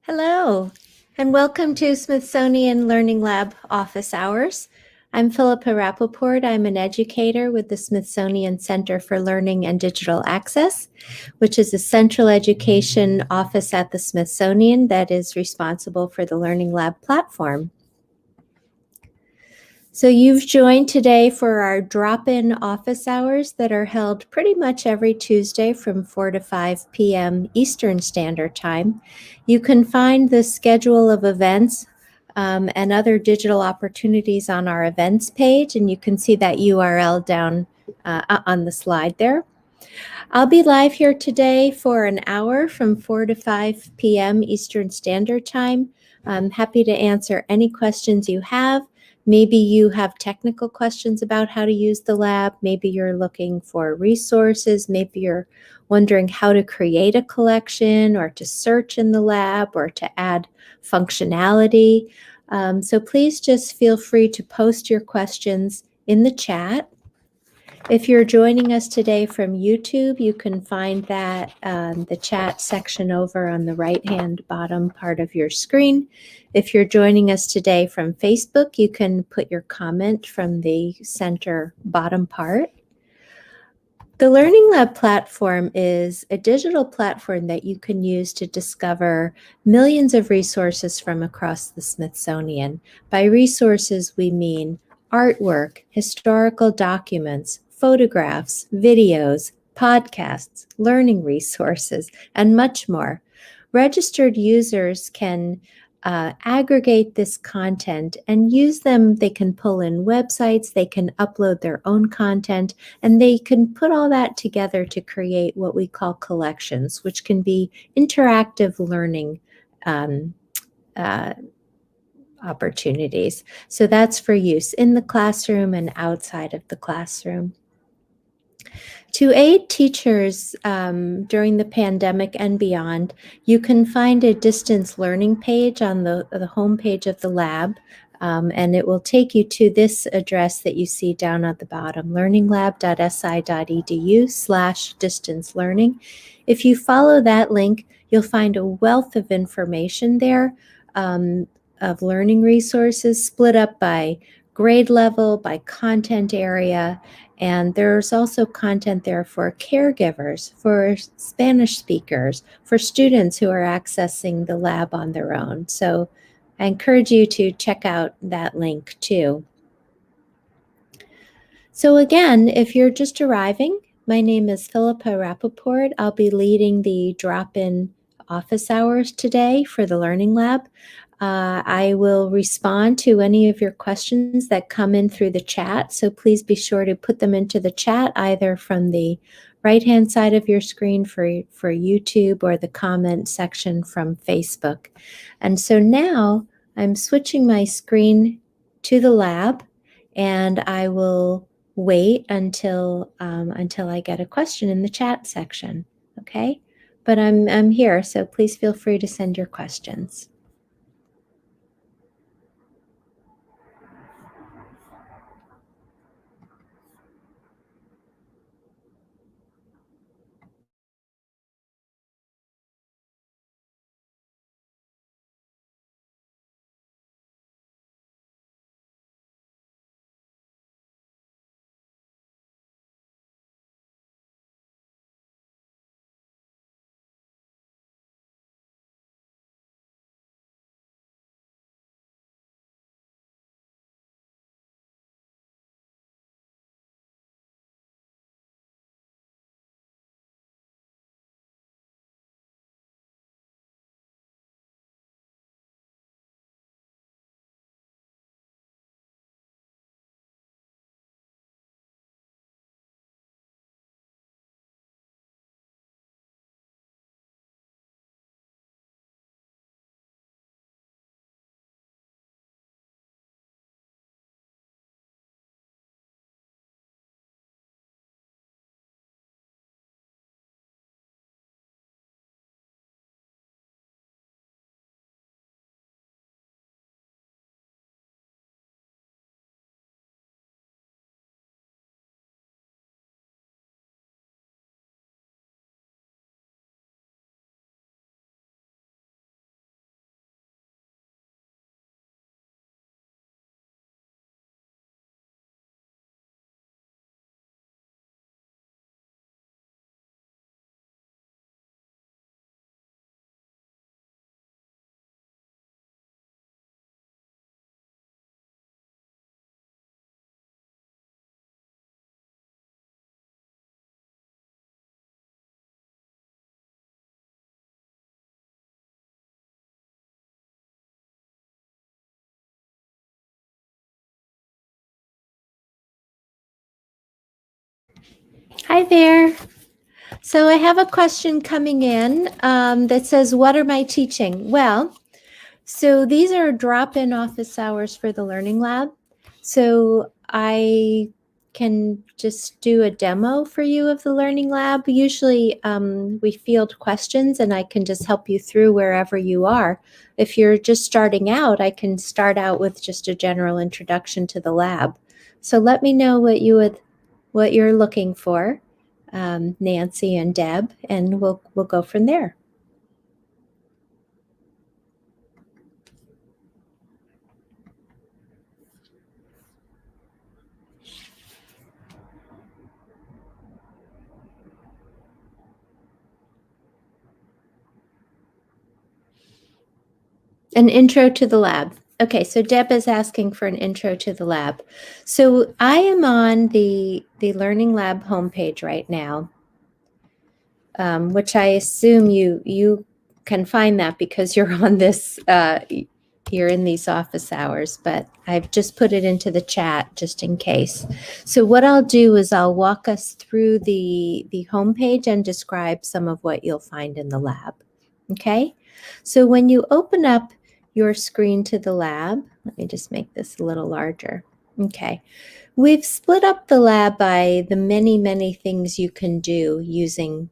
Hello, and welcome to Smithsonian Learning Lab office hours. I'm Philippa Rappaport. I'm an educator with the Smithsonian Center for Learning and Digital Access, which is a central education office at the Smithsonian that is responsible for the Learning Lab platform. So you've joined today for our drop-in office hours that are held pretty much every Tuesday from 4 to 5 p.m. Eastern Standard Time. You can find the schedule of events and other digital opportunities on our events page, and you can see that URL down on the slide there. I'll be live here today for an hour from 4 to 5 p.m. Eastern Standard Time. I'm happy to answer any questions you have. Maybe you have technical questions about how to use the lab. Maybe you're looking for resources. Maybe you're wondering how to create a collection or to search in the lab or to add functionality. So please just feel free to post your questions in the chat. If you're joining us today from YouTube, you can find that the chat section over on the right-hand bottom part of your screen. If you're joining us today from Facebook, you can put your comment from the center bottom part. The Learning Lab platform is a digital platform that you can use to discover millions of resources from across the Smithsonian. By resources, we mean artwork, historical documents, photographs, videos, podcasts, learning resources, and much more. Registered users can aggregate this content and use them. They can pull in websites, they can upload their own content, and they can put all that together to create what we call collections, which can be interactive learning uh, opportunities. So that's for use in the classroom and outside of the classroom. To aid teachers during the pandemic and beyond, you can find a distance learning page on the home page of the lab, and it will take you to this address that you see down at the bottom, learninglab.si.edu/distance learning. If you follow that link, you'll find a wealth of information there of learning resources split up by grade level, by content area, and there's also content there for caregivers, for Spanish speakers, for students who are accessing the lab on their own. So I encourage you to check out that link too. So again, if you're just arriving, my name is Philippa Rappaport. I'll be leading the drop-in office hours today for the Learning Lab. I will respond to any of your questions that come in through the chat, so please be sure to put them into the chat either from the right-hand side of your screen for YouTube or the comment section from Facebook. And so now I'm switching my screen to the lab, and I will wait until I get a question in the chat section, okay? But I'm here, so please feel free to send your questions. Hi there. So I have a question coming in that says, what am I teaching? Well, so these are drop-in office hours for the Learning Lab. So I can just do a demo for you of the Learning Lab. Usually we field questions and I can just help you through wherever you are. If you're just starting out, I can start out with just a general introduction to the lab. So let me know what you're looking for, Nancy and Deb, and we'll go from there. An intro to the lab. Okay, so Deb is asking for an intro to the lab. So I am on the Learning Lab homepage right now, which I assume you can find that because you're on this, you're in these office hours, but I've just put it into the chat just in case. So what I'll do is I'll walk us through the homepage and describe some of what you'll find in the lab. Okay, so when you open up your screen to the lab, let me just make this a little larger. Okay, we've split up the lab by the many things you can do using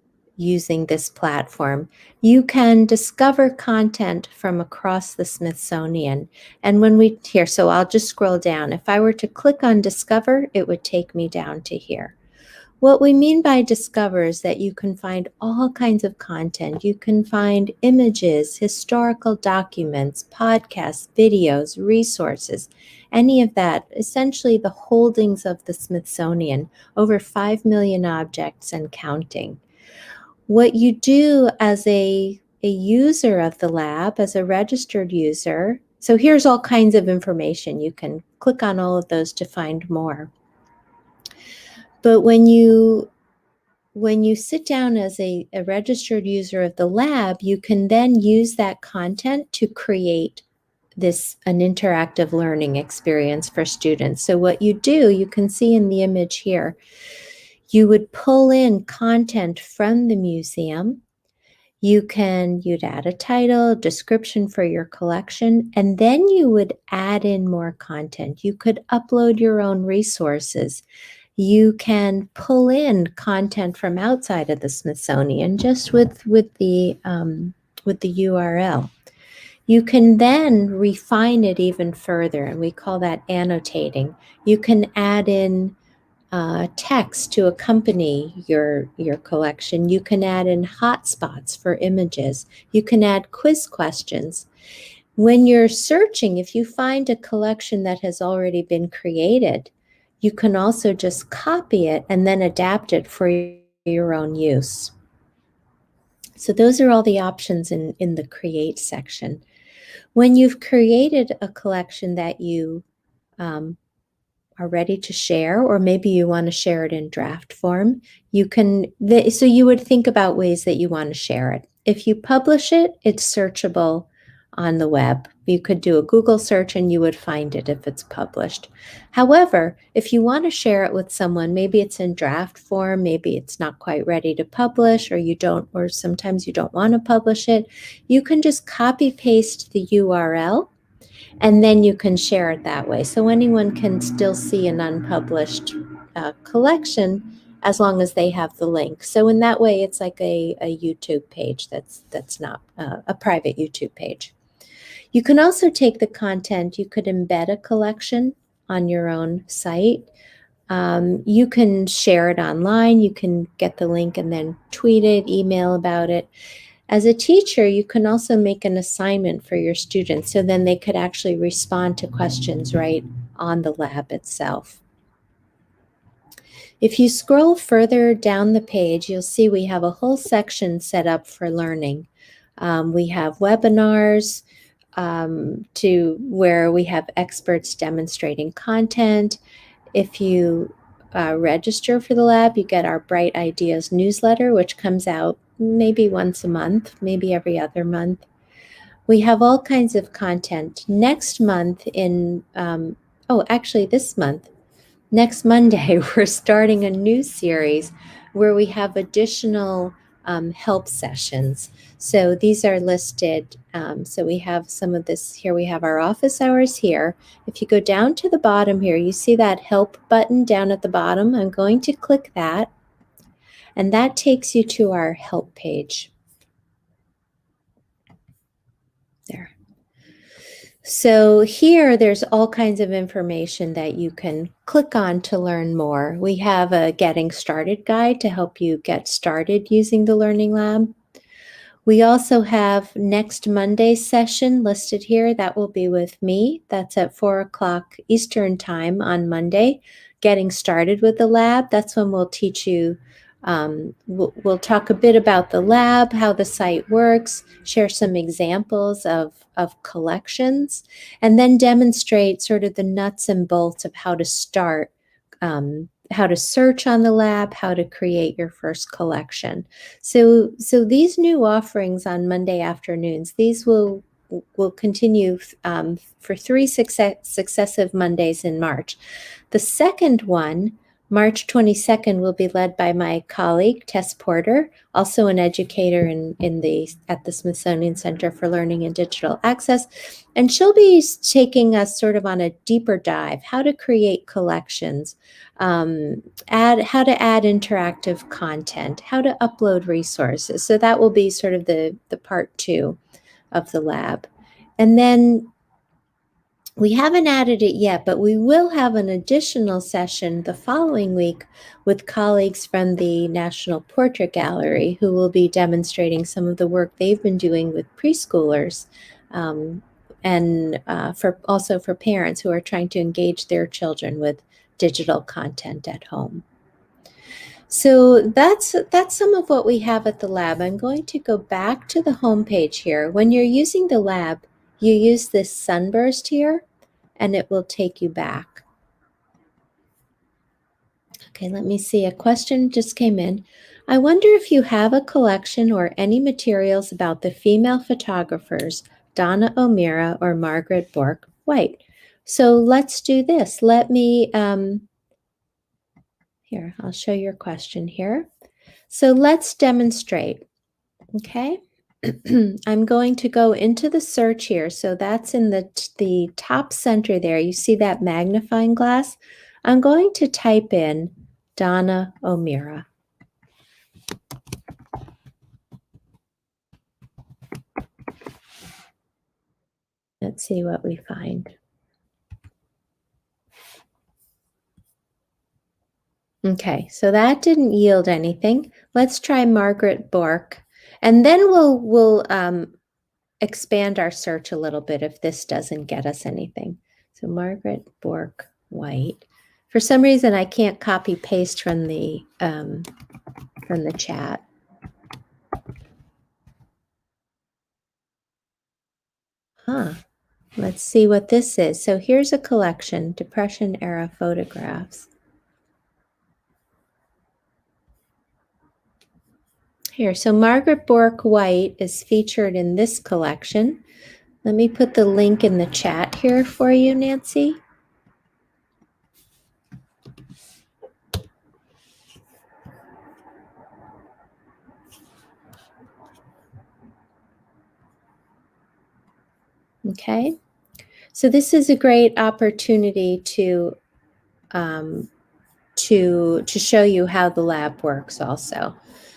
this platform. You can discover content from across the Smithsonian. And so I'll just scroll down. If I were to click on discover, it would take me down to here. What we mean by discover is that you can find all kinds of content. You can find images, historical documents, podcasts, videos, resources, any of that, essentially the holdings of the Smithsonian, over 5 million objects and counting. What you do as a user of the lab, as a registered user, so here's all kinds of information. You can click on all of those to find more. But when you sit down as a registered user of the lab, you can then use that content to create an interactive learning experience for students. So what you do, you can see in the image here, you would pull in content from the museum. You'd add a title, description for your collection, and then you would add in more content. You could upload your own resources. You can pull in content from outside of the Smithsonian just with the URL. You can then refine it even further, and we call that annotating. You can add in text to accompany your collection. You can add in hotspots for images. You can add quiz questions. When you're searching, if you find a collection that has already been created, you can also just copy it and then adapt it for your own use. So those are all the options in the Create section. When you've created a collection that you are ready to share, or maybe you want to share it in draft form, so you would think about ways that you want to share it. If you publish it, it's searchable on the web. You could do a Google search and you would find it if it's published. However, if you want to share it with someone, maybe it's in draft form, maybe it's not quite ready to publish, or sometimes you don't want to publish it, you can just copy paste the URL and then you can share it that way. So anyone can still see an unpublished collection as long as they have the link. So in that way, it's like a YouTube page that's not a private YouTube page. You can also take the content, you could embed a collection on your own site. You can share it online, you can get the link and then tweet it, email about it. As a teacher, you can also make an assignment for your students, so then they could actually respond to questions right on the lab itself. If you scroll further down the page, you'll see we have a whole section set up for learning. We have webinars to where we have experts demonstrating content. If you register for the lab, you get our Bright Ideas newsletter, which comes out maybe once a month, maybe every other month. We have all kinds of content. Next month this month, next Monday, we're starting a new series where we have additional help sessions. So these are listed. So we have some of this here. We have our office hours here. If you go down to the bottom here, you see that help button down at the bottom. I'm going to click that, and that takes you to our help page. There. So here, there's all kinds of information that you can click on to learn more. We have a getting started guide to help you get started using the Learning Lab. We also have next Monday's session listed here. That will be with me. That's at 4 o'clock Eastern Time on Monday. Getting started with the lab. That's when we'll teach you. We'll talk a bit about the lab, how the site works, share some examples of collections, and then demonstrate sort of the nuts and bolts of how to start, how to search on the lab, how to create your first collection. So these new offerings on Monday afternoons, these will continue for 3 successive Mondays in March. The second one, March 22nd, will be led by my colleague, Tess Porter, also an educator at the Smithsonian Center for Learning and Digital Access. And she'll be taking us sort of on a deeper dive, how to create collections, how to add interactive content, how to upload resources. So that will be sort of the part 2 of the lab. And then we haven't added it yet, but we will have an additional session the following week with colleagues from the National Portrait Gallery who will be demonstrating some of the work they've been doing with preschoolers, and also for parents who are trying to engage their children with digital content at home. So that's some of what we have at the lab. I'm going to go back to the home page here. When you're using the lab, you use this sunburst here, and it will take you back. Okay, let me see. A question just came in. I wonder if you have a collection or any materials about the female photographers, Donna O'Meara or Margaret Bourke White. So let's do this. Let me, here, I'll show your question here. So let's demonstrate, okay? I'm going to go into the search here. So that's in the top center there. You see that magnifying glass? I'm going to type in Donna O'Meara. Let's see what we find. Okay, so that didn't yield anything. Let's try Margaret Bourke, and then we'll expand our search a little bit if this doesn't get us anything. So Margaret Bourke White. For some reason, I can't copy paste from the chat. Huh. Let's see what this is. So here's a collection, Depression era photographs. Here, so Margaret Bourke White is featured in this collection. Let me put the link in the chat here for you, Nancy. Okay, so this is a great opportunity to show you how the lab works also.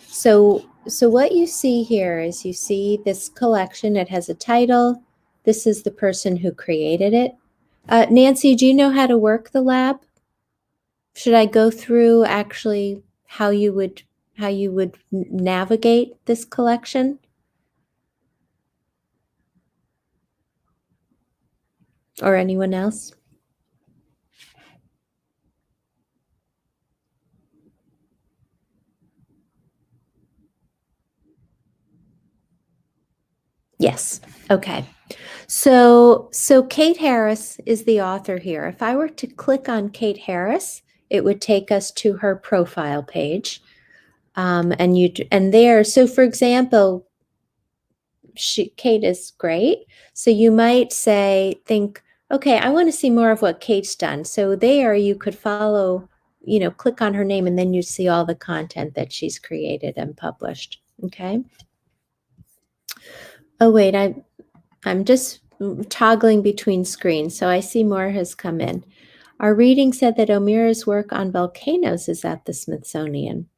So what you see here is you see this collection. It has a title. This is the person who created it. Nancy, do you know how to work the lab? Should I go through actually how you would navigate this collection? Or anyone else? Yes. Okay. So Kate Harris is the author here. If I were to click on Kate Harris, it would take us to her profile page. And there, so for example, Kate is great. So you might think, okay, I want to see more of what Kate's done. So there you could follow click on her name and then you see all the content that she's created and published. Okay. Oh, wait, I'm just toggling between screens, so I see more has come in. Our reading said that O'Meara's work on volcanoes is at the Smithsonian.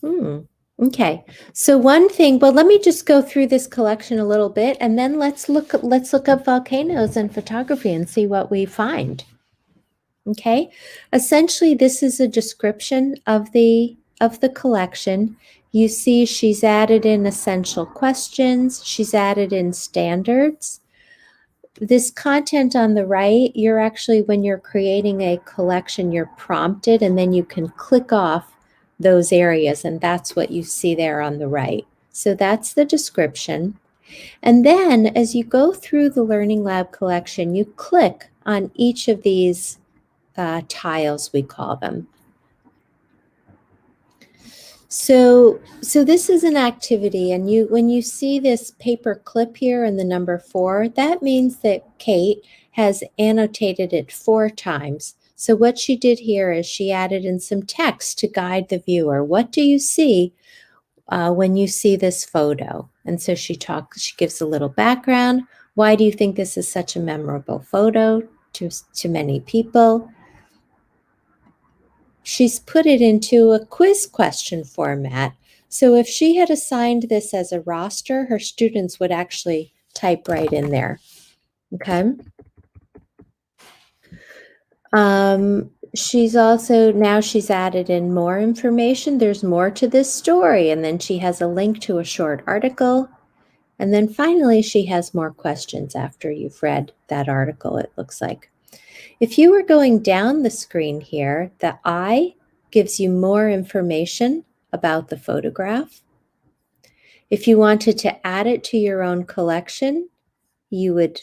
Okay. So one thing, well, let me just go through this collection a little bit, and then let's look up volcanoes and photography and see what we find. Okay. Essentially, this is a description of the collection. You see she's added in essential questions, she's added in standards. This content on the right, you're actually, when you're creating a collection, you're prompted and then you can click off those areas, and that's what you see there on the right. So that's the description. And then as you go through the Learning Lab collection, you click on each of these tiles, we call them. So this is an activity, and when you see this paper clip here and the number 4, that means that Kate has annotated it 4 times. So what she did here is she added in some text to guide the viewer. What do you see when you see this photo? And so she gives a little background. Why do you think this is such a memorable photo to many people? She's put it into a quiz question format. So if she had assigned this as a roster, her students would actually type right in there. Okay. She's added in more information. There's more to this story. And then she has a link to a short article. And then finally, she has more questions after you've read that article, it looks like. If you were going down the screen here, the I gives you more information about the photograph. If you wanted to add it to your own collection, you would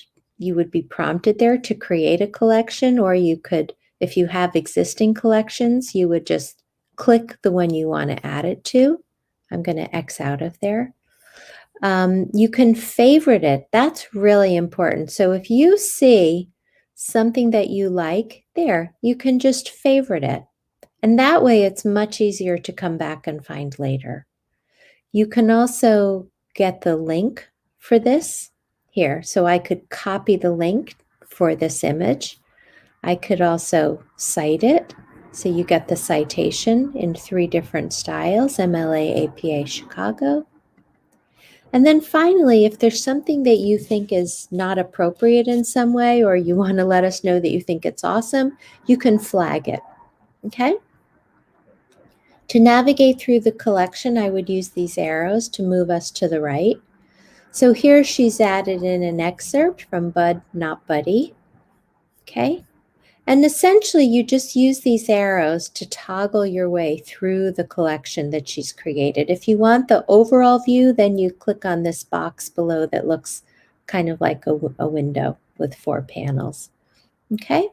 be prompted there to create a collection, or you could, if you have existing collections, you would just click the one you want to add it to. I'm going to X out of there. You can favorite it. That's really important. So if you see something that you like there, you can just favorite it. And that way it's much easier to come back and find later. You can also get the link for this here. So I could copy the link for this image. I could also cite it. So you get the citation in 3 different styles: MLA, APA, Chicago. And then finally, if there's something that you think is not appropriate in some way, or you want to let us know that you think it's awesome, you can flag it. Okay? To navigate through the collection, I would use these arrows to move us to the right. So here she's added in an excerpt from Bud Not Buddy. Okay? And essentially, you just use these arrows to toggle your way through the collection that she's created. If you want the overall view, then you click on this box below that looks kind of like a window with 4 panels. Okay?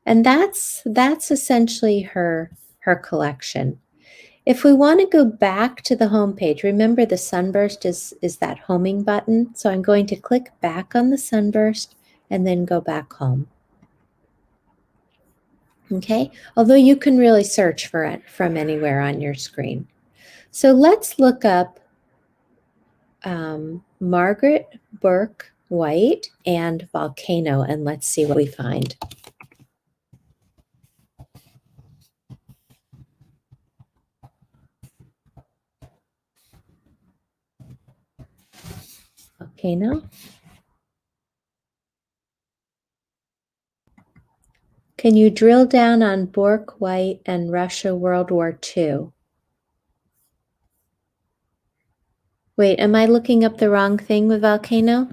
And that's essentially her collection. If we want to go back to the home page, remember the sunburst is that homing button. So I'm going to click back on the sunburst and then go back home. Okay, although you can really search for it from anywhere on your screen. So let's look up Margaret Burke White and volcano, and let's see what we find. Volcano. Can you drill down on Burke White and Russia World War II? Wait, am I looking up the wrong thing with volcano?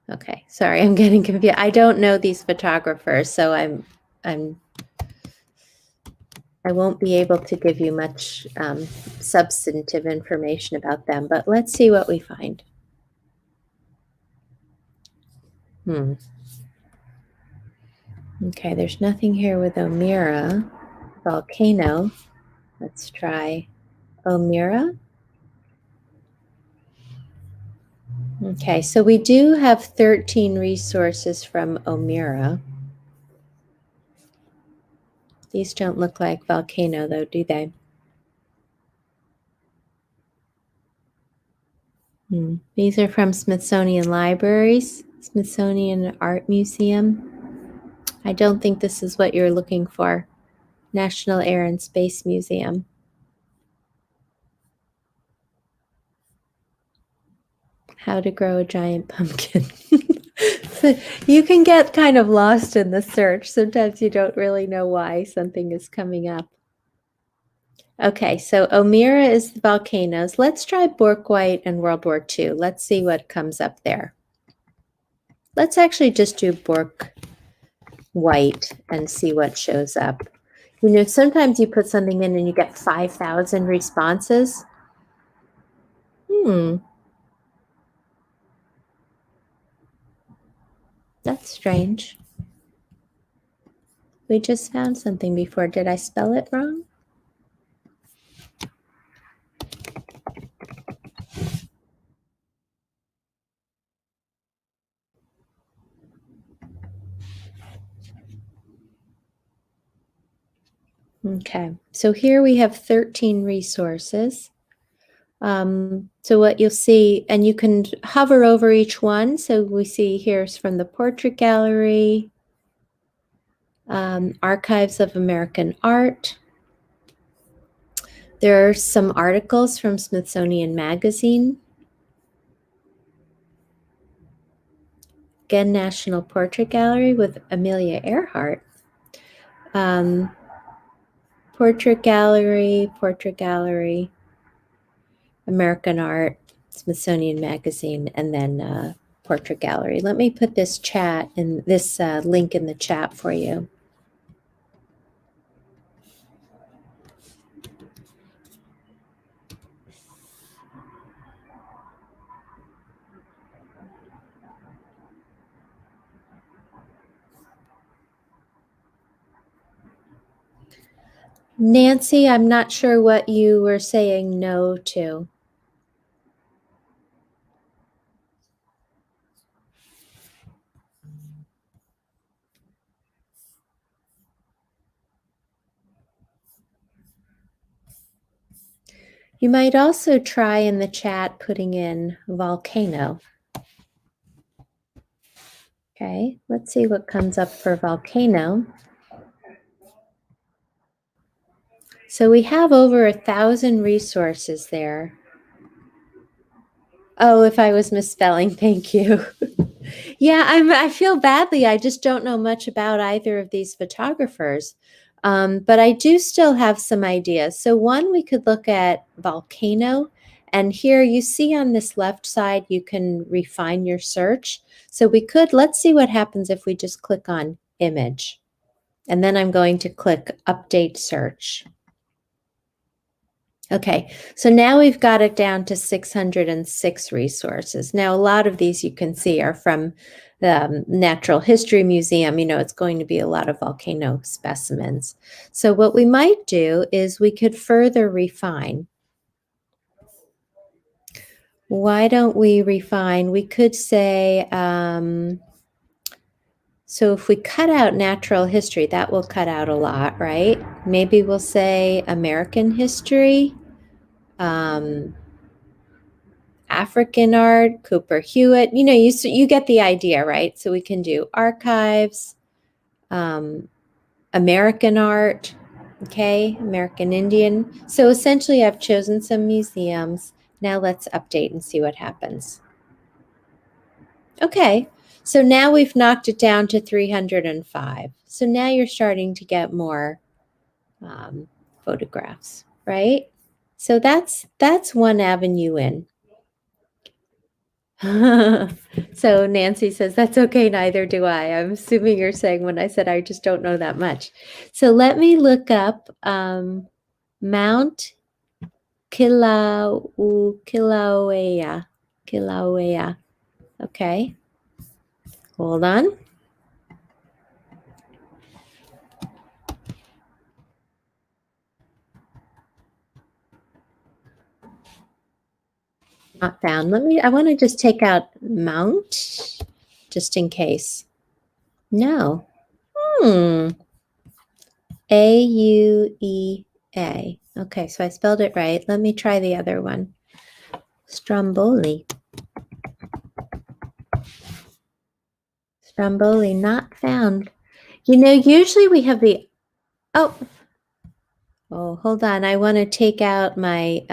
Okay, sorry, I'm getting confused. I don't know these photographers, so I won't be able to give you much substantive information about them, but let's see what we find. Okay, there's nothing here with O'Meara. Volcano. Let's try O'Meara. Okay, so we do have 13 resources from O'Meara. These don't look like volcano though, do they? These are from Smithsonian Libraries, Smithsonian Art Museum. I don't think this is what you're looking for. National Air and Space Museum. How to grow a giant pumpkin. So you can get kind of lost in the search. Sometimes you don't really know why something is coming up. Okay, so Omira is the volcanoes. Let's try Bork-White and World War II. Let's see what comes up there. Let's actually just do Bork-White and see what shows up. You know, sometimes you put something in and you get 5,000 responses. That's strange. We just found something before. Did I spell it wrong? Okay, so here we have 13 resources. So what you'll see, and you can hover over each one. So we see here's from the Portrait Gallery, Archives of American Art. There are some articles from Smithsonian Magazine. Again, National Portrait Gallery with Amelia Earhart. Portrait Gallery, American Art, Smithsonian Magazine, and then Portrait Gallery. Let me put this chat and this link in the chat for you. Nancy, I'm not sure what you were saying no to. You might also try in the chat putting in volcano. Okay, let's see what comes up for volcano. So we have over 1,000 resources there. Oh, if I was misspelling, thank you. Yeah, I feel badly. I just don't know much about either of these photographers. But I do still have some ideas. So one, we could look at volcano. And here you see on this left side, you can refine your search. So let's see what happens if we just click on image. And then I'm going to click update search. Okay, so now we've got it down to 606 resources. Now, a lot of these you can see are from the Natural History Museum. You know, it's going to be a lot of volcano specimens. So what we might do is we could further refine. Why don't we refine? We could say, so if we cut out natural history, that will cut out a lot, right? Maybe we'll say American history. African art, Cooper Hewitt, you know, you get the idea, right? So we can do archives, American art, okay, American Indian. So essentially I've chosen some museums. Now let's update and see what happens. Okay, so now we've knocked it down to 305. So now you're starting to get more photographs, right? So that's one avenue in. So Nancy says, that's okay, neither do I. I'm assuming you're saying when I said I just don't know that much. So let me look up Mount Kilauea. Kilauea. Okay. Hold on. Not found. I want to just take out Mount just in case. No. Auea. Okay, so I spelled it right. Let me try the other one. Stromboli. Stromboli, not found. You know, usually we have the, oh, hold on. I want to take out my,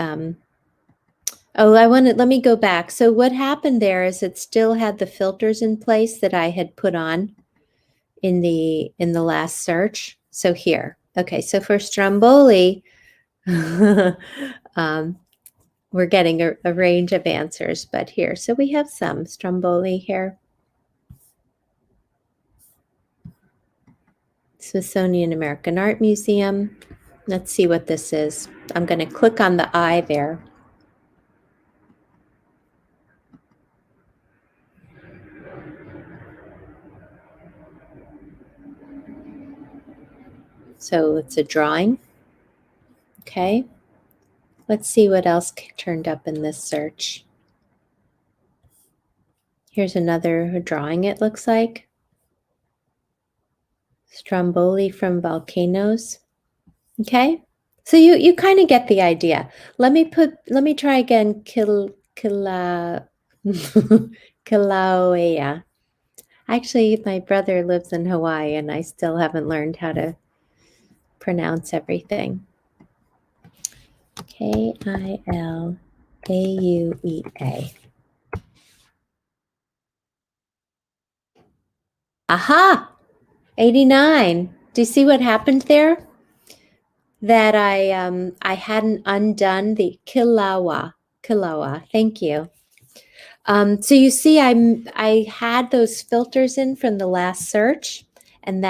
let me go back. So what happened there is it still had the filters in place that I had put on in the last search. So here, okay, so for Stromboli, we're getting a range of answers, but here, so we have some Stromboli here. Smithsonian American Art Museum. Let's see what this is. I'm going to click on the eye there. So it's a drawing. Okay. Let's see what else turned up in this search. Here's another drawing, it looks like. Stromboli from volcanoes. Okay. So you kind of get the idea. Let me try again. Kilauea. Actually, my brother lives in Hawaii and I still haven't learned how to pronounce everything. Kilauea. Aha! 89. Do you see what happened there? That I hadn't undone the Kilawa. Thank you. So you see, I had those filters in from the last search, and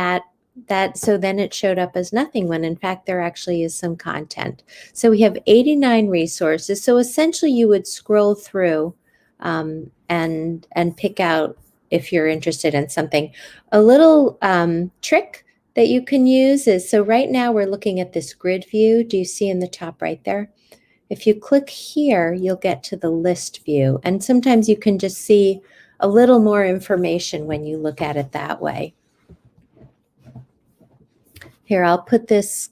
so then it showed up as nothing when in fact there actually is some content. So we have 89 resources. So essentially, you would scroll through and pick out if you're interested in something. A little trick that you can use is, so right now we're looking at this grid view. Do you see in the top right there? If you click here, you'll get to the list view. And sometimes you can just see a little more information when you look at it that way. Here, I'll put this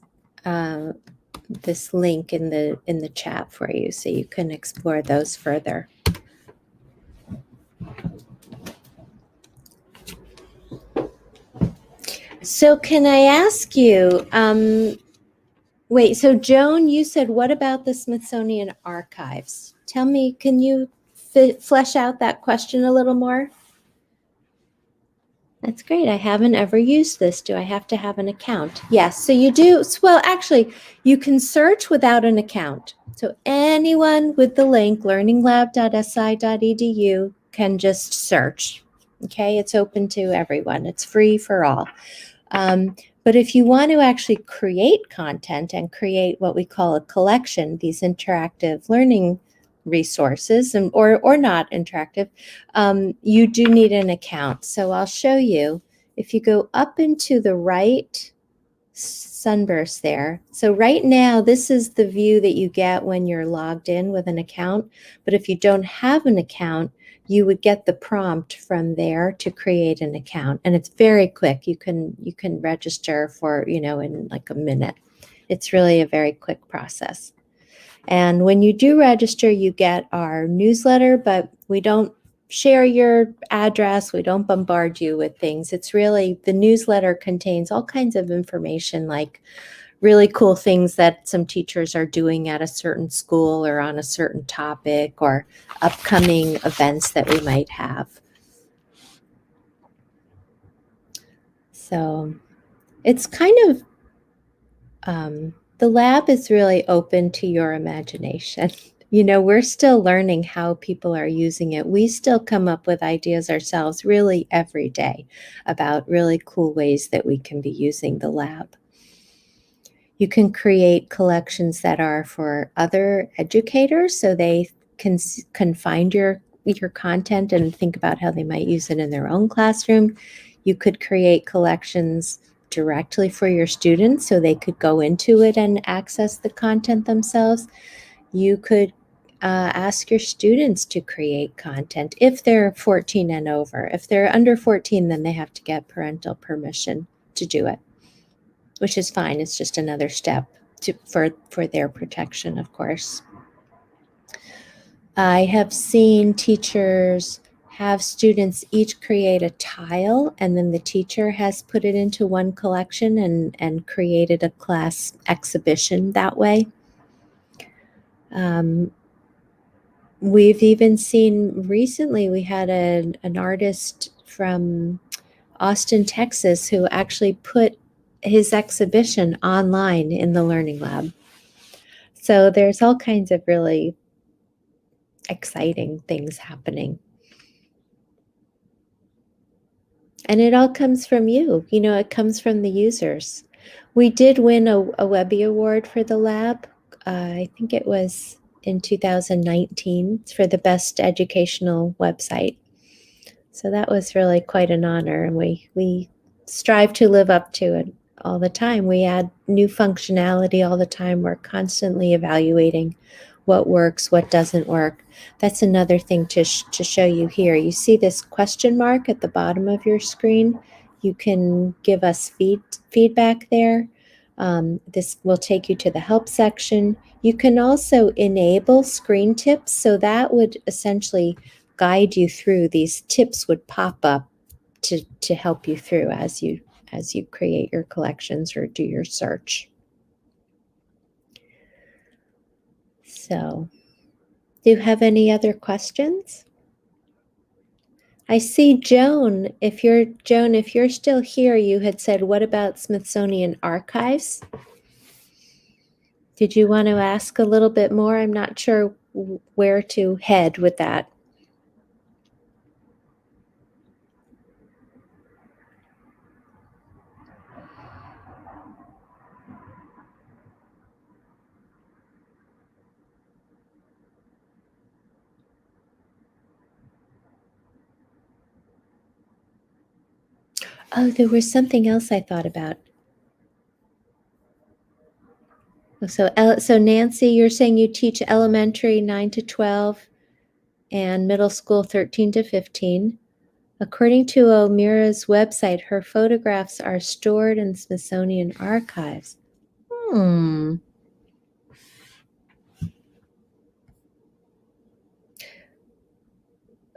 this link in the chat for you so you can explore those further. So can I ask you, wait, so Joan, you said, what about the Smithsonian Archives? Tell me, can you flesh out that question a little more? That's great. I haven't ever used this. Do I have to have an account? Yes, so you do. Well, actually, you can search without an account. So anyone with the link learninglab.si.edu can just search. Okay, it's open to everyone. It's free for all. But if you want to actually create content and create what we call a collection, these interactive learning resources, or not interactive, you do need an account. So I'll show you. If you go up into the right sunburst there. So right now, this is the view that you get when you're logged in with an account. But if you don't have an account, you would get the prompt from there to create an account. And it's very quick. You can register for, in like a minute. It's really a very quick process. And when you do register, you get our newsletter, but we don't share your address. We don't bombard you with things. It's really, the newsletter contains all kinds of information, like really cool things that some teachers are doing at a certain school or on a certain topic, or upcoming events that we might have. So it's kind of, the lab is really open to your imagination. We're still learning how people are using it. We still come up with ideas ourselves really every day about really cool ways that we can be using the lab. You can create collections that are for other educators so they can find your content and think about how they might use it in their own classroom. You could create collections directly for your students so they could go into it and access the content themselves. You could ask your students to create content if they're 14 and over. If they're under 14, then they have to get parental permission to do it. which is fine. It's just another step for their protection, of course. I have seen teachers have students each create a tile, and then the teacher has put it into one collection and created a class exhibition that way. We've even seen recently, we had an artist from Austin, Texas, who actually put his exhibition online in the Learning Lab. So there's all kinds of really exciting things happening. And it all comes from you. It comes from the users. We did win a Webby Award for the lab. I think it was in 2019 for the best educational website. So that was really quite an honor, and we strive to live up to it all the time. We add new functionality all the time. We're constantly evaluating what works, what doesn't work. That's another thing to show you here. You see this question mark at the bottom of your screen. You can give us feedback there. This will take you to the help section. You can also enable screen tips, so that would essentially guide you through. These tips would pop up to help you through as you create your collections or do your search. So, do you have any other questions? I see Joan. If you're still here, you had said, what about Smithsonian Archives? Did you want to ask a little bit more? I'm not sure where to head with that. Oh, there was something else I thought about. So Nancy, you're saying you teach elementary 9 to 12 and middle school 13 to 15. According to O'Meara's website, her photographs are stored in Smithsonian Archives.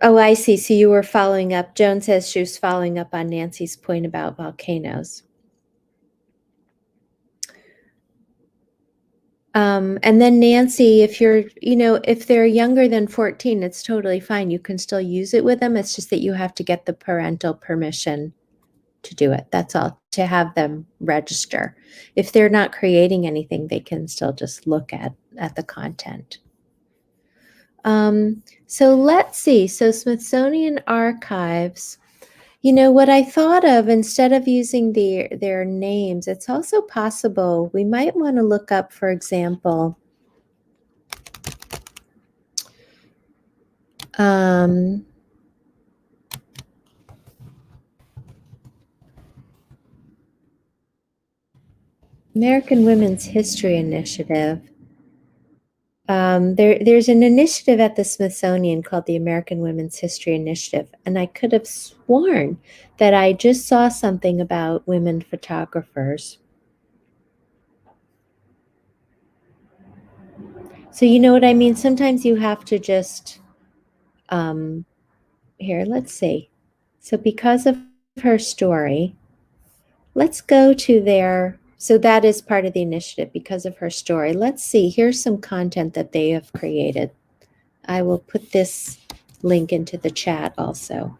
Oh, I see. So you were following up. Joan says she was following up on Nancy's point about volcanoes. And then Nancy, if they're younger than 14, it's totally fine. You can still use it with them. It's just that you have to get the parental permission to do it. That's all, to have them register. If they're not creating anything, they can still just look at the content. So let's see. So Smithsonian Archives, what I thought of, instead of using their names, it's also possible we might want to look up, for example, American Women's History Initiative. There's an initiative at the Smithsonian called the American Women's History Initiative, and I could have sworn that I just saw something about women photographers. So you know what I mean? Sometimes you have to just, here, let's see. So because of her story, let's go to so that is part of the initiative, because of her story. Let's see, here's some content that they have created. I will put this link into the chat also.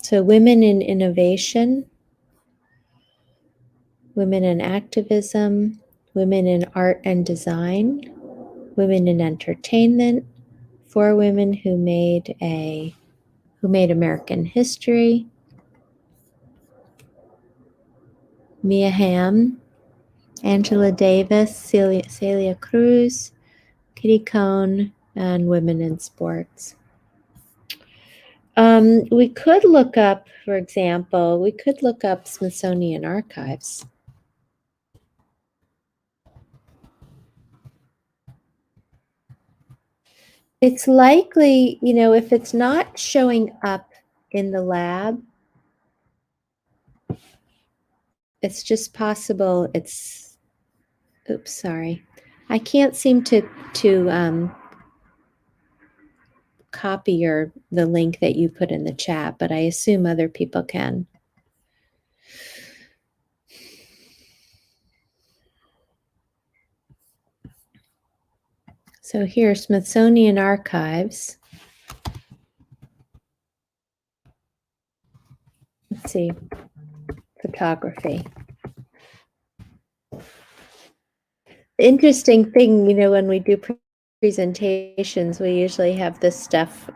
So women in innovation, women in activism, women in art and design, women in entertainment, 4 women who made American history, Mia Hamm, Angela Davis, Celia Cruz, Kitty Cohn, and women in sports. We could look up, for example, Smithsonian Archives. It's likely, if it's not showing up in the lab, it's just possible oops, sorry. I can't seem to copy the link that you put in the chat, but I assume other people can. So here, Smithsonian Archives. Let's see, photography. The interesting thing, when we do presentations, we usually have this stuff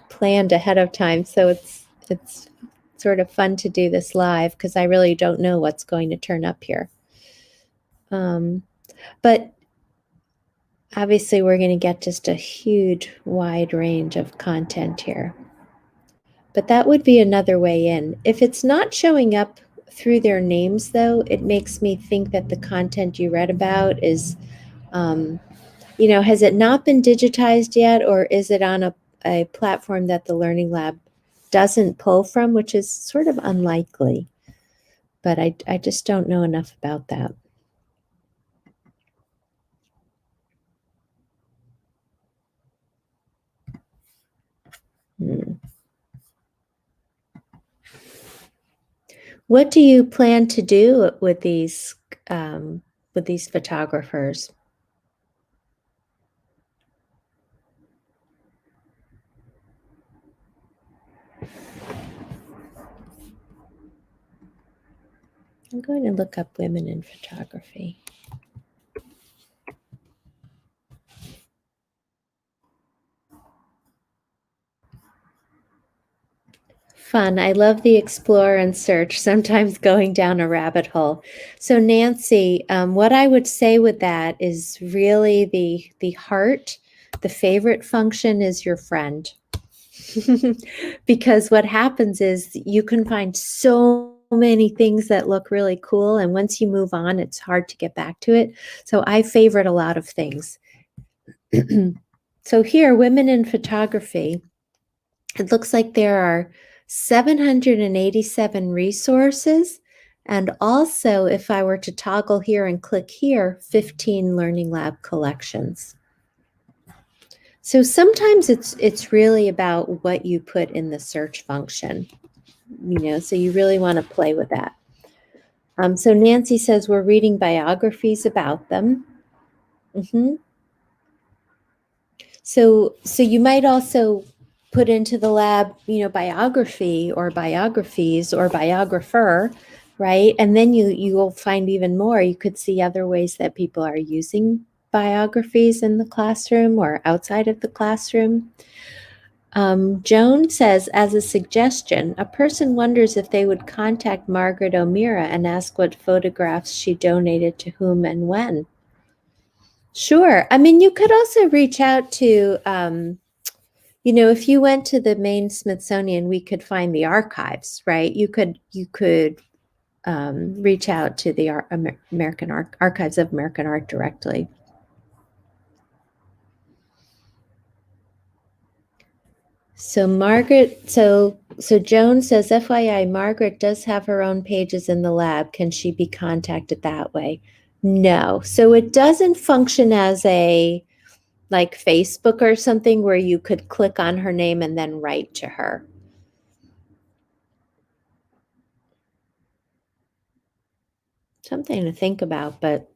planned ahead of time. So it's sort of fun to do this live because I really don't know what's going to turn up here. But obviously we're going to get just a huge wide range of content here. But that would be another way in. If it's not showing up through their names, though, it makes me think that the content you read about is, has it not been digitized yet, or is it on a platform that the Learning Lab doesn't pull from, which is sort of unlikely. But I just don't know enough about that. What do you plan to do with these photographers? I'm going to look up women in photography. Fun. I love the explore and search, sometimes going down a rabbit hole. So Nancy, what I would say with that is really the heart, the favorite function is your friend. Because what happens is you can find so many things that look really cool, and once you move on, it's hard to get back to it. So I favorite a lot of things. So here, women in photography, it looks like there are 787 resources, and also, if I were to toggle here and click here, 15 Learning Lab collections. So sometimes it's really about what you put in the search function, so you really want to play with that. So Nancy says we're reading biographies about them. So you might also put into the lab, biography or biographies or biographer, right? And then you will find even more. You could see other ways that people are using biographies in the classroom or outside of the classroom. Joan says, as a suggestion, a person wonders if they would contact Margaret O'Meara and ask what photographs she donated to whom and when. Sure. I mean, you could also reach out to, if you went to the main Smithsonian, we could find the archives, right? You could reach out to the American Archives of American Art directly. So Margaret, so Joan says, FYI, Margaret does have her own pages in the lab. Can she be contacted that way? No. So it doesn't function as a like Facebook or something where you could click on her name and then write to her. Something to think about, but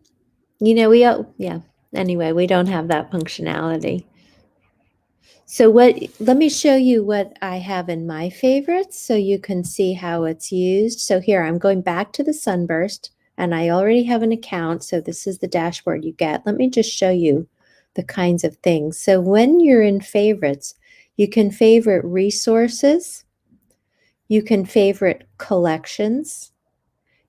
anyway, we don't have that functionality. So let me show you what I have in my favorites so you can see how it's used. So here I'm going back to the Sunburst and I already have an account. So this is the dashboard you get. Let me just show you the kinds of things. So when you're in favorites, you can favorite resources, you can favorite collections,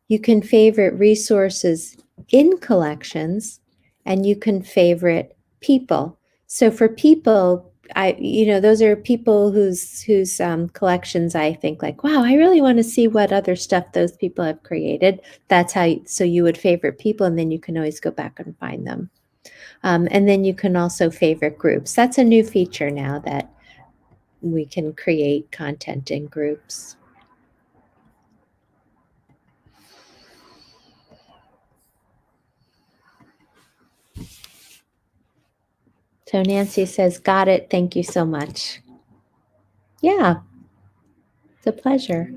you can favorite resources in collections, and you can favorite people. So for people, those are people whose collections I think like, wow, I really want to see what other stuff those people have created. That's how, so you would favorite people, and then you can always go back and find them. And then you can also favorite groups. That's a new feature now that we can create content in groups. So Nancy says, got it. Thank you so much. Yeah, it's a pleasure.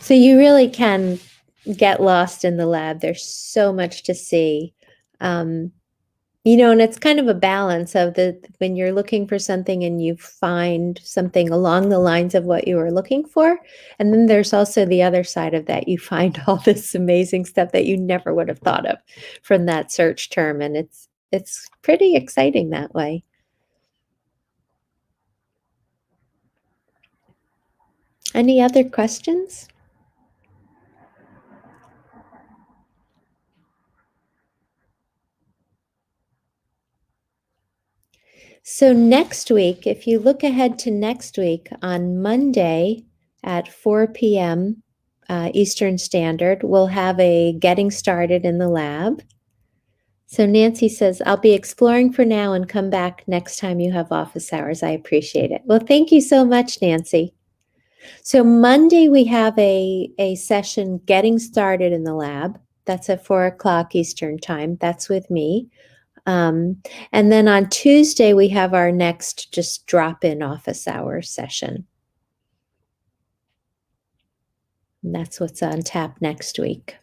So you really can get lost in the lab. There's so much to see. Um, and it's kind of a balance of when you're looking for something and you find something along the lines of what you were looking for. And then there's also the other side of that. You find all this amazing stuff that you never would have thought of from that search term. And it's pretty exciting that way. Any other questions? So next week, if you look ahead to next week on Monday at 4 p.m. Eastern Standard, we'll have a Getting Started in the Lab. So Nancy says, I'll be exploring for now and come back next time you have office hours. I appreciate it. Well, thank you so much, Nancy. So Monday we have a session Getting Started in the Lab. That's at 4 o'clock Eastern Time. That's with me. And then on Tuesday, we have our next just drop-in office hour session. And that's what's on tap next week.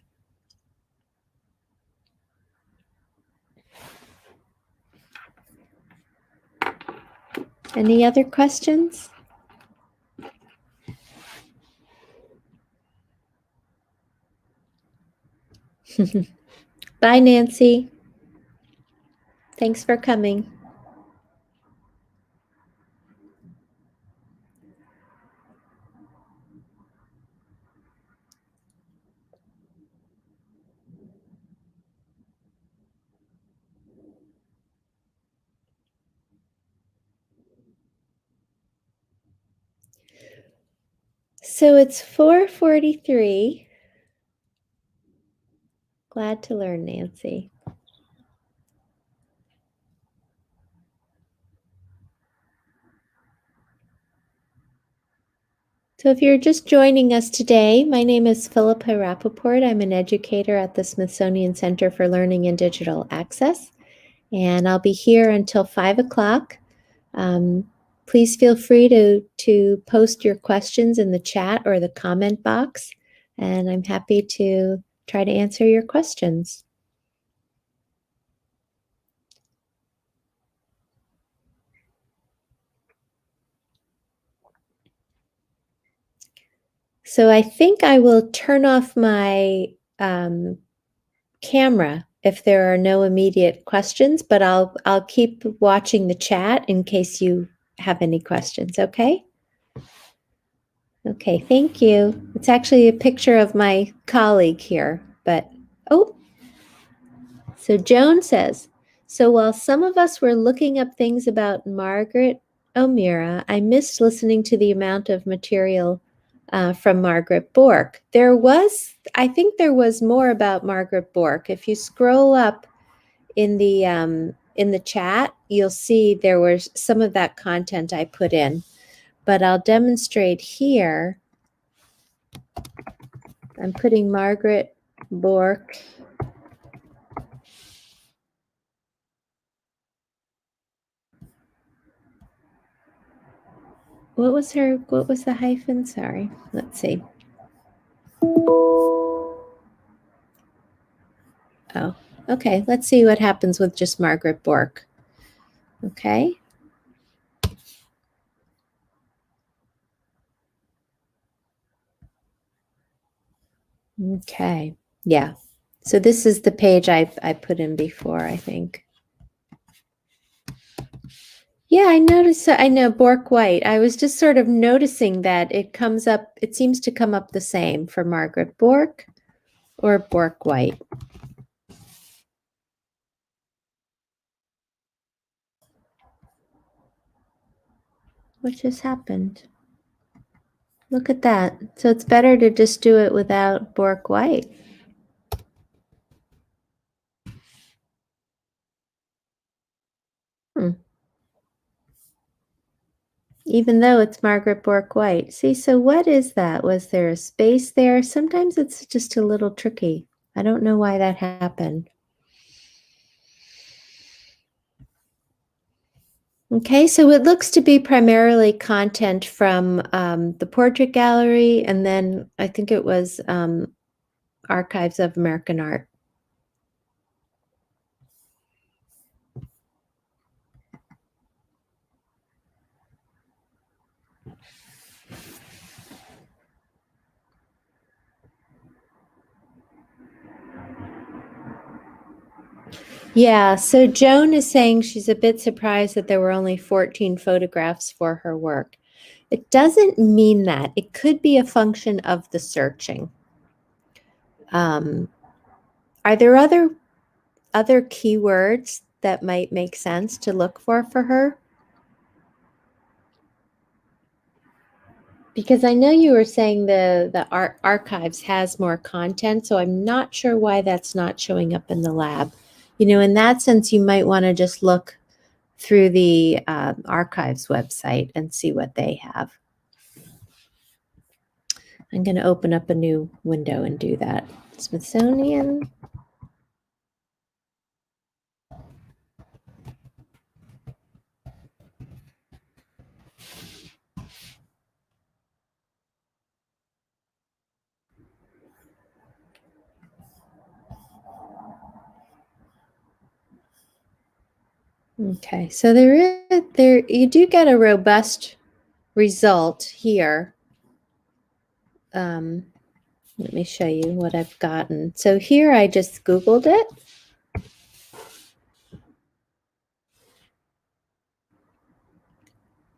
Any other questions? Bye, Nancy. Thanks for coming. So it's 4:43. Glad to learn, Nancy. So if you're just joining us today, my name is Philippa Rappaport. I'm an educator at the Smithsonian Center for Learning and Digital Access, and I'll be here until 5 o'clock. Please feel free to post your questions in the chat or the comment box, and I'm happy to try to answer your questions. So I think I will turn off my camera if there are no immediate questions, but I'll keep watching the chat in case you have any questions, okay? Okay, thank you. It's actually a picture of my colleague here, but oh, so Joan says, so while some of us were looking up things about Margaret O'Meara, I missed listening to the amount of material from Margaret Bork. I think there was more about Margaret Bork. If you scroll up in the chat, you'll see there was some of that content I put in, but I'll demonstrate here. I'm putting Margaret Bork. What was the hyphen? Sorry. Let's see. Oh, okay. Let's see what happens with just Margaret Bork. Okay. Okay. Yeah. So this is the page I put in before, I think. Yeah, I noticed. I know Bork White. I was just sort of noticing that it comes up, it seems to come up the same for Margaret Bork or Bork White. What just happened? Look at that. So it's better to just do it without Bork White. Hmm. Even though it's Margaret Bork White. See, so what is that? Was there a space there? Sometimes it's just a little tricky. I don't know why that happened. Okay, so it looks to be primarily content from the portrait gallery, and then I think it was Archives of American Art. Yeah, so Joan is saying she's a bit surprised that there were only 14 photographs for her work. It doesn't mean that. It could be a function of the searching. Um, are there other keywords that might make sense to look for her? Because I know you were saying the archives has more content, so I'm not sure why that's not showing up in the lab. In that sense, you might want to just look through the archives website and see what they have. I'm going to open up a new window and do that. Smithsonian. Okay, so there you do get a robust result here. Um, Let me show you what I've gotten. So here I just Googled it.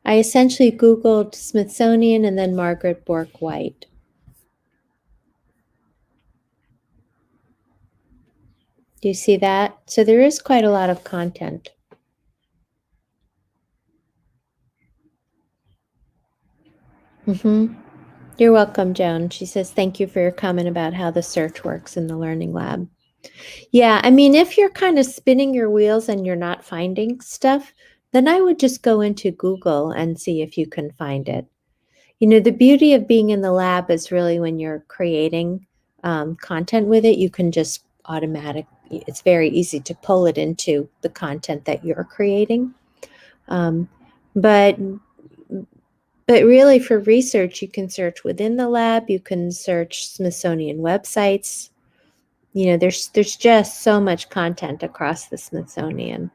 I essentially Googled Smithsonian and then Margaret Bork White. Do you see that? So there is quite a lot of content. You're welcome, Joan. She says, thank you for your comment about how the search works in the Learning Lab. Yeah, I mean, if you're kind of spinning your wheels and you're not finding stuff, then I would just go into Google and see if you can find it. The beauty of being in the lab is really when you're creating content with it, you can just it's very easy to pull it into the content that you're creating. Um, but but really for research, you can search within the lab, you can search Smithsonian websites. There's just so much content across the Smithsonian.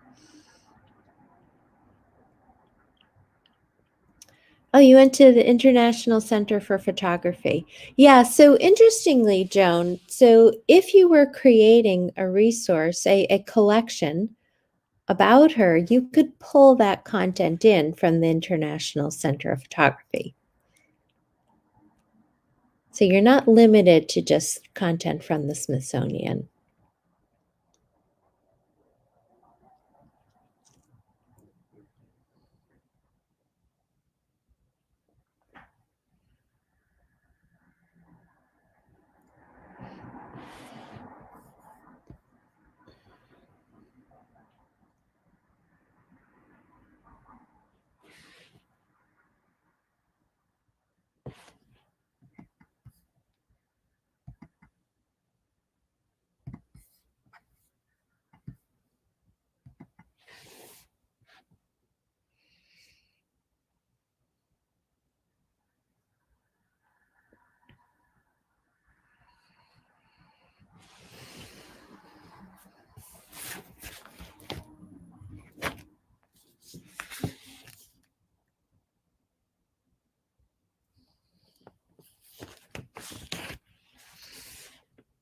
Oh, you went to the International Center for Photography. Yeah, so interestingly, Joan, so if you were creating a resource, a collection about her, you could pull that content in from the International Center of Photography. So you're not limited to just content from the Smithsonian.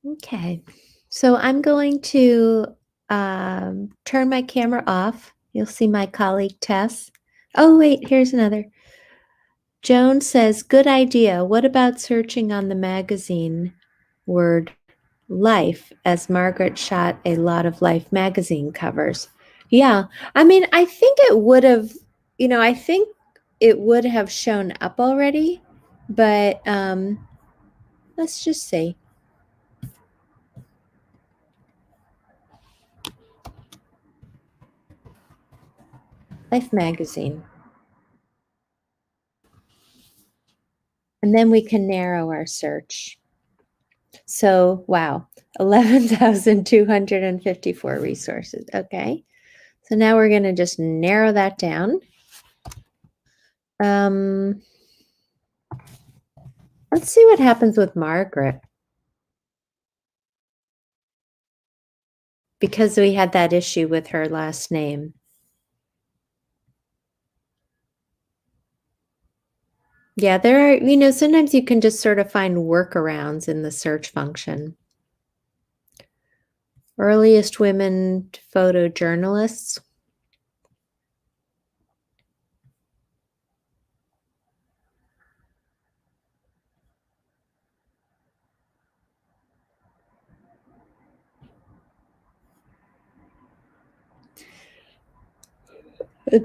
Okay, so I'm going to turn my camera off. You'll see my colleague Tess. Oh, wait, here's another. Joan says, good idea. What about searching on the magazine word life, as Margaret shot a lot of Life magazine covers? Yeah, I mean, I think it would have shown up already. But let's just see. Life magazine. And then we can narrow our search. So, wow, 11,254 resources. Okay. So now we're going to just narrow that down. Um, let's see what happens with Margaret. Because we had that issue with her last name. Yeah, there are, sometimes you can just sort of find workarounds in the search function. Earliest women photojournalists.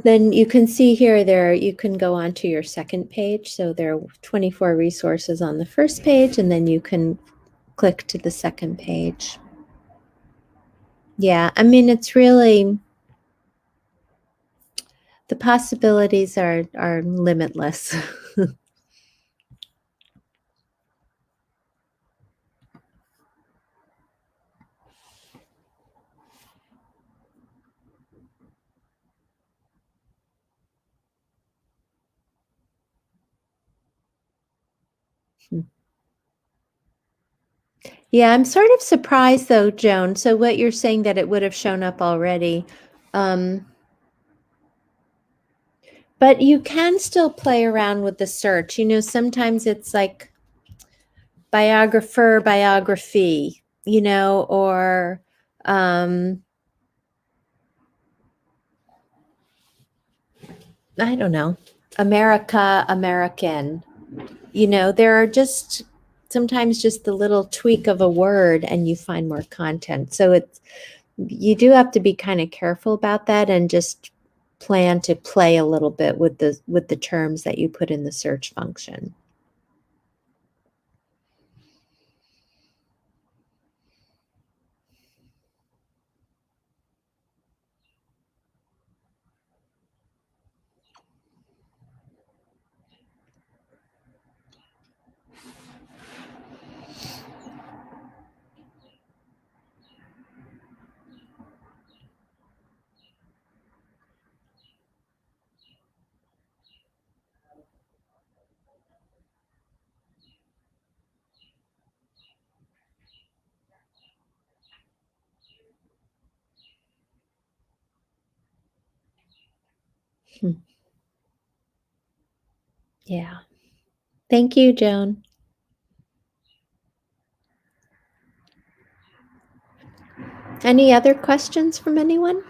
Then you can see here, you can go on to your second page. So there are 24 resources on the first page, and then you can click to the second page. Yeah, I mean, it's really, the possibilities are limitless. Yeah, I'm sort of surprised though, Joan. So what you're saying that it would have shown up already. Um, but you can still play around with the search. Sometimes it's like biographer, biography, or I don't know, America, American. There are just sometimes just the little tweak of a word and you find more content. So you do have to be kind of careful about that and just plan to play a little bit with the terms that you put in the search function. Hmm. Yeah. Thank you, Joan. Any other questions from anyone?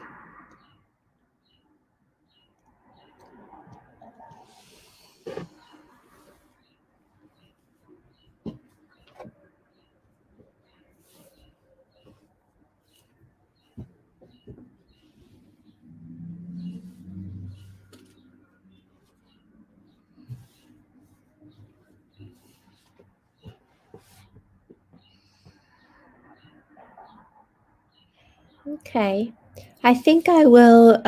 Okay. I think I will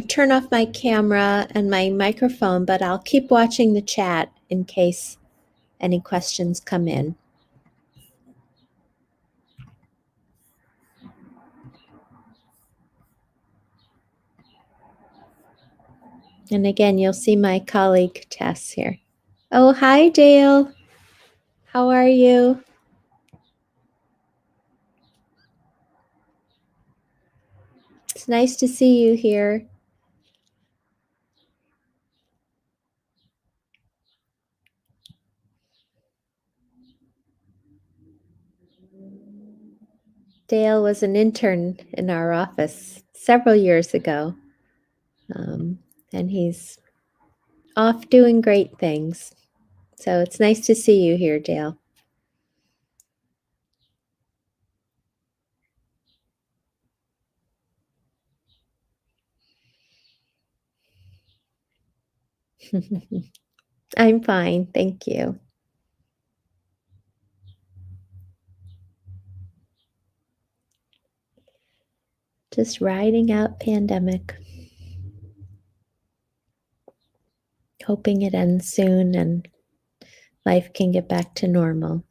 turn off my camera and my microphone, but I'll keep watching the chat in case any questions come in. And again, you'll see my colleague Tess here. Oh, hi, Dale. How are you? It's nice to see you here. Dale was an intern in our office several years ago, and he's off doing great things. So it's nice to see you here, Dale. I'm fine, thank you. Just riding out pandemic. Hoping it ends soon and life can get back to normal.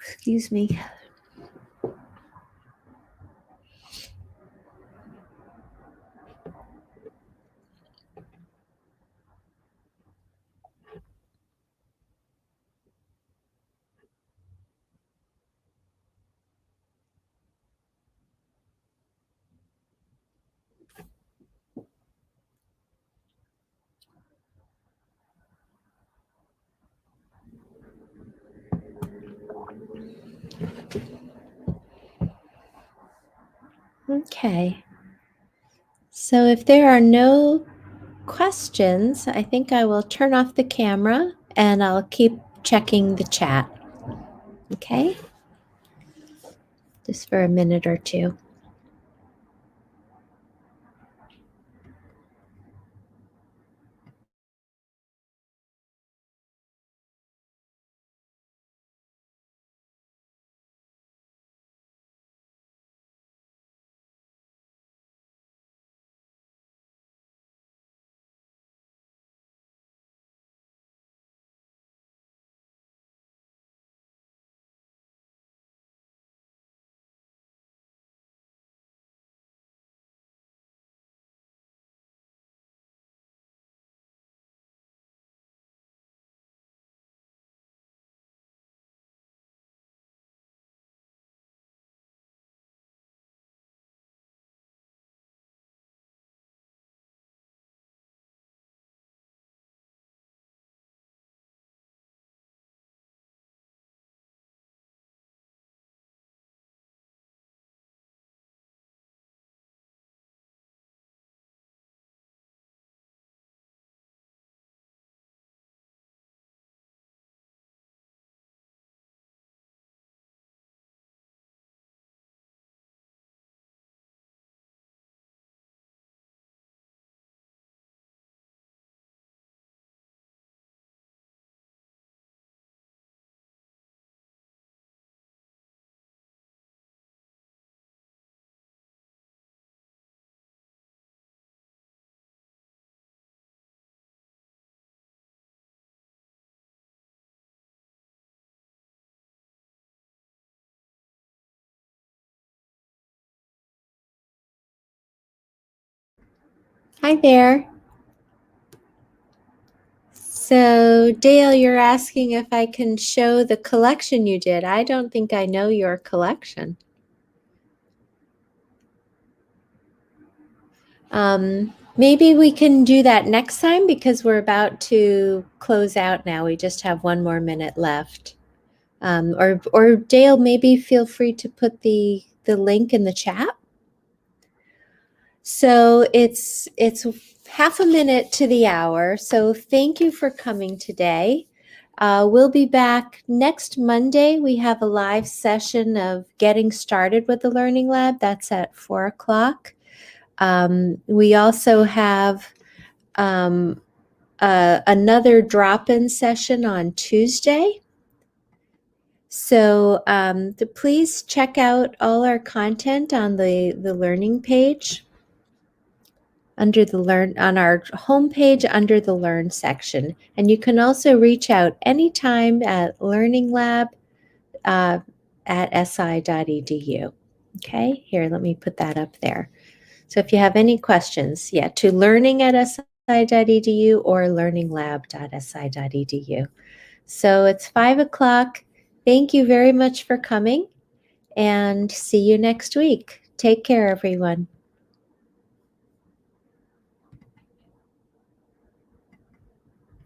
Excuse me. Okay. So if there are no questions, I think I will turn off the camera and I'll keep checking the chat. Okay? Just for a minute or two. Hi there. So, Dale, you're asking if I can show the collection you did. I don't think I know your collection. Maybe we can do that next time because we're about to close out now. We just have one more minute left. Or Dale, maybe feel free to put the link in the chat. So it's half a minute to the hour. So thank you for coming today. We'll be back next Monday. We have a live session of getting started with the Learning Lab. That's at 4 o'clock. We also have another drop-in session on Tuesday. So please check out all our content on the learning page under the Learn on our homepage under the Learn section. And you can also reach out anytime at Learning Lab at si.edu. Okay, here, let me put that up there. So if you have any questions, to learning at si.edu or learninglab.si.edu. So it's 5 o'clock. Thank you very much for coming and see you next week. Take care, everyone.